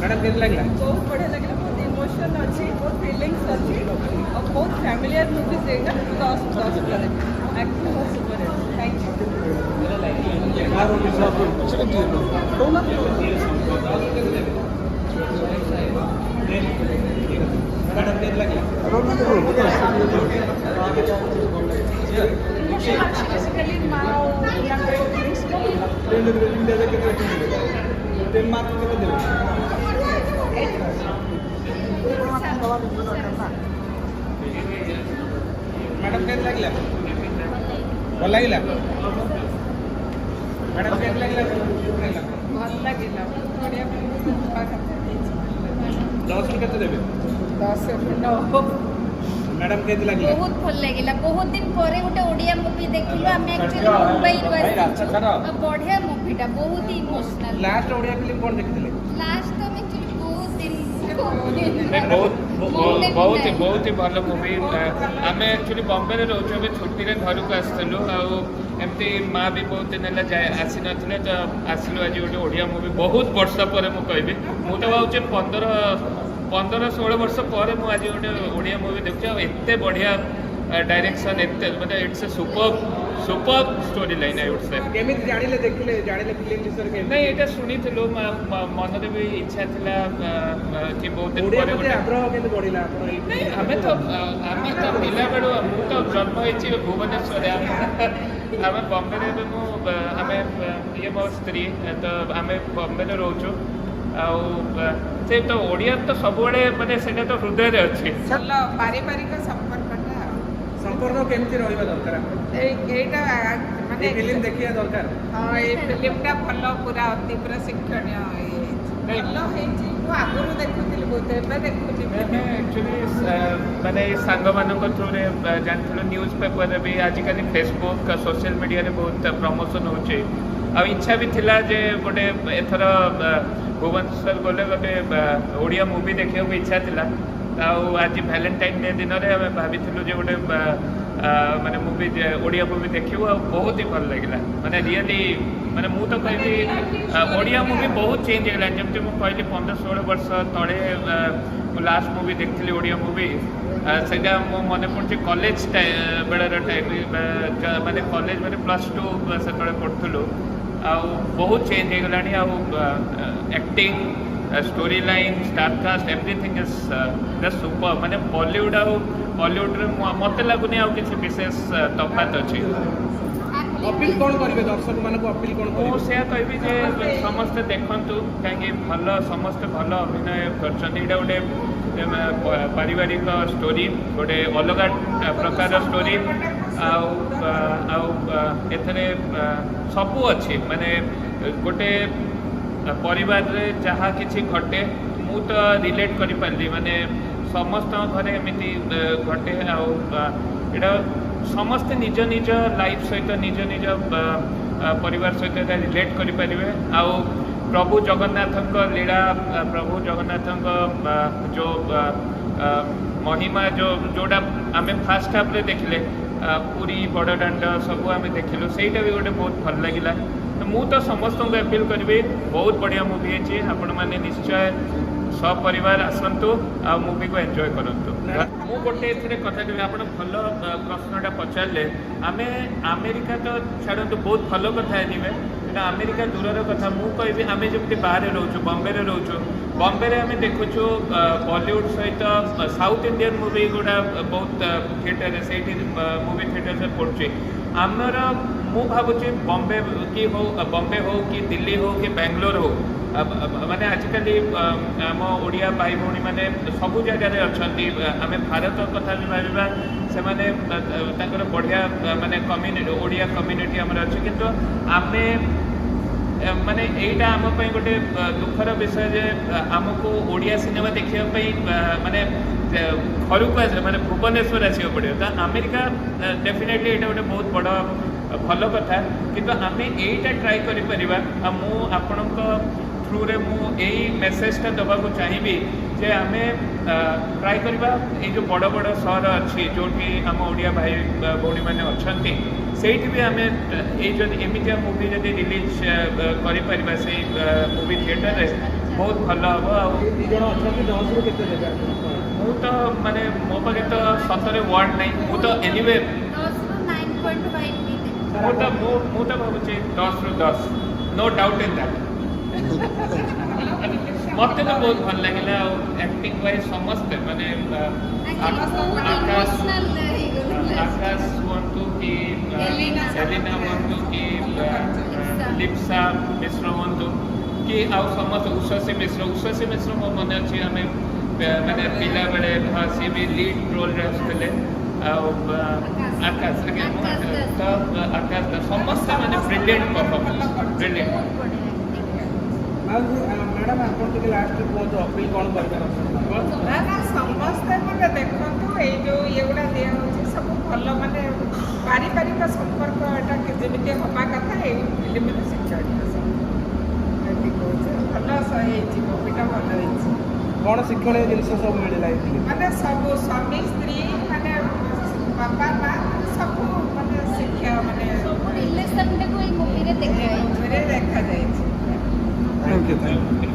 madam कैसे लगला बहुत बढ़िया लगे बहुत इमोशन अच्छी बहुत फीलिंग्स अच्छी और बहुत फैमिलियर मूवी देगा 10 10 करे एक्टिंग बहुत सुपर है थैंक यू मैडम कैसे लगला बेसिकली माँ मैडम कैसे लगला भल लगिला मैडम कैसे लगला भल लगे बढ़िया 10 केते देबे 10 9 मैडम कैसे लगला बहुत भल लगिला बहुत दिन परे गोटे ओडिया मूवी देखिलो हमें एक्चुअली मुंबई रो आसी बढ़िया मूवीटा बहुत ही इमोशनल लास्ट ओडिया फिल्म कोन देखिथिले लास्ट तो मैं एक्चुअली बहुत दिन बहुत ही भल मूवी आम एक्चुअली बॉम्बे रे रोचु अबे छुट्टी रे घर को आसलु एमती माँ भी बहुत दिन है आसी नथिले तो आसलु आज गोटे ओडिया मूवी बहुत वर्ष पर मु कहबी मु तो भावुचे 15-16 वर्ष पर मु आज गोटे ओडिया मूवी देखुचे एते बढ़िया डायरेक्शन एते मतलब it's a super story line I would say केमिति जानिले देखिले जानिले फिल्म विषय के नहीं एटा सुनिथिलो मन रे भी इच्छा थिला कि बहुत दिन ओडिया पर मते आग्रह केते बढ़िला आपण नहीं हमें तो पिला बेड़ो मु तो जन्म होइछि भुवनेश्वर आम बॉम्बे रे आम ये मो स्त्री तो आम बॉम्बे रे रोचु से तो ओडिया तो सब माने सेटा तो हृदय रे अछि चलो पारिवारिक संपर्कटा संपर्क केमिति रहइबा दरकार एटा माने फिल्म देखिया दरकार हां ए फिल्मटा भलो पूरा अति पूरा शिक्षणीय भलो हेछि मु आगुरु देखुथिली बहुत एबे देखुथि मैं एक्चुअली माने सांग मानक थ्रू रे जानथिलो न्यूज़ पेपर रे भी आजिकल फेसबुक सोशल मीडिया रे बहुत प्रमोशन होचे आ इच्छा भी थिला जे गोटे एथर भुवनेश्वर गले गोटे ओडिया मूवी देखिया को इच्छा थिला आज वैलेंटाइन डे दिन में आम भाई जे गोटे माने मूवी ओडिया मूवी देखियो बहुत ही भल लगिला माने रियली माने मु तो कहबी ओडिया मूवी बहुत चेंज हो गला जमते मु कहली 15-16 वर्ष तले लास्ट मूवी देखली ओडिया मूवी सेटा मो मन पड़े कॉलेज बेलर टाइम माने कॉलेज माने +2 से पढ़ुलु आ बहुत चेंज हो गलानी आ acting story line starcast everything is just super माने बॉलीवुड हॉलीवुड रे मते लागुनी आ किसी विशेष तफात अछि अपील कोन करिवे दर्शक मानको अपील कोन करिवे मो से कहबी जे समस्त देखंतु काहे भल समस्त भल अभिनय करछन एटा गोटे पारिवारिक स्टोरी गोटे अलग प्रकार स्टोरी एथरे सबू अच्छी माने गोटे परिवार रे जहाँ किसी घटे मु तो रिलेट करि पारली माने समस्त घरे एमिति घटे आटा समस्ते निज निज लाइफ सहित निज निज परिवार सहित रिलेट करि पारिबे आ प्रभु जगन्नाथ लीला प्रभु जगन्नाथ जो महिमा जोड़ा आम फास्ट हाफ देखिले पूरी बड़ दाण्ड सब आम देखिलु सेटा भी गोटे बहुत भल लगिला मु तो समस्त को अपील करी बहुत बढ़िया मूवी है आपण मैंने निश्चय सपरिवार आसतु आ मूवी को एंजॉय करंतु मु गोटे एथरे कथा कहबी आपण भल प्रश्नटा पचारे आम अमेरिका तो छाड़ू बहुत भल कथा आनिबे अमेरिका दूरर कथा मु कहबी आम जमी बाहर रोचु बॉम्बे रे रोचु बॉम्बे रे आम देखुचु बॉलीवुड सहित साउथ इंडियन मूवी गुड़ा बहुत थिएटर से मूवी थिएटर से पड़ुचे आमर मु भावुची बॉम्बे हो कि दिल्ली हो कि बेंगलोर हो माने आजिकल आम ओडिया भाई भौणी मैंने सबू जगह अच्छा आम भारत कथा भी भाविबा से माने बढ़िया माने कम्युनिटी ओडिया कम्युनिटी आमर अच्छे किंतु आमे माने एटा आम पई गोटे दुखर विषय जे आमको ओडिया सिनेमा देखिया पई माने घर को आस माने भुवनेश्वर आसिया पड़े तो अमेरिका डेफिनेटली एटा गोटे बहुत बड़ भल कथा किंतु आम एटा ट्राई करि परिबा मु आपणक थ्रू मु यही मेसेजटा देवाक चाहिए जे आम ट्राए करवा ये जो बड़ बड़ सहर अच्छी जो आम ओडिया भाई भौणी मैंने अच्छा से भी आम एमती मुवी जब रिलीज कर से मुवी थिएटर में बहुत भल हम मु तो माने मो पाखे तो सतरे वर्ड नहीं मु तो एनीवे मु तो भावुँ 10 ରୁ 10 नो डाउट इन दैट मत तो बहुत भल लगे एक्टिंग वाइज समस्ते माने आकाश हूँ कि एलिना हूँ कि लिप्सा मिश्र हूँ कि आउ समस्त उषसी मिश्र मो मन अच्छी आम मैंने पिला बेले सी भी लीड रोल आसते आकाश तो आकाश समस्त मैंने ब्रिलियंट परफॉर्मेंस ब्रिलियंट मैडम आप लास्ट कहतु अपील कौन कर समस्ते मैंने देखु ये गुड़ा दिखाई सब भल मानने पारिवारिक संपर्क एटा जमी हवा कथा फिल्म शिक्षा भल मुवीटा भल कौन शिक्षण जिन सब मिलला माने सब स्वामी स्त्री माने बापा माँ सब माने शिक्षा माने सब रिलेशन को मुवी रे देखा जाए थैंक यू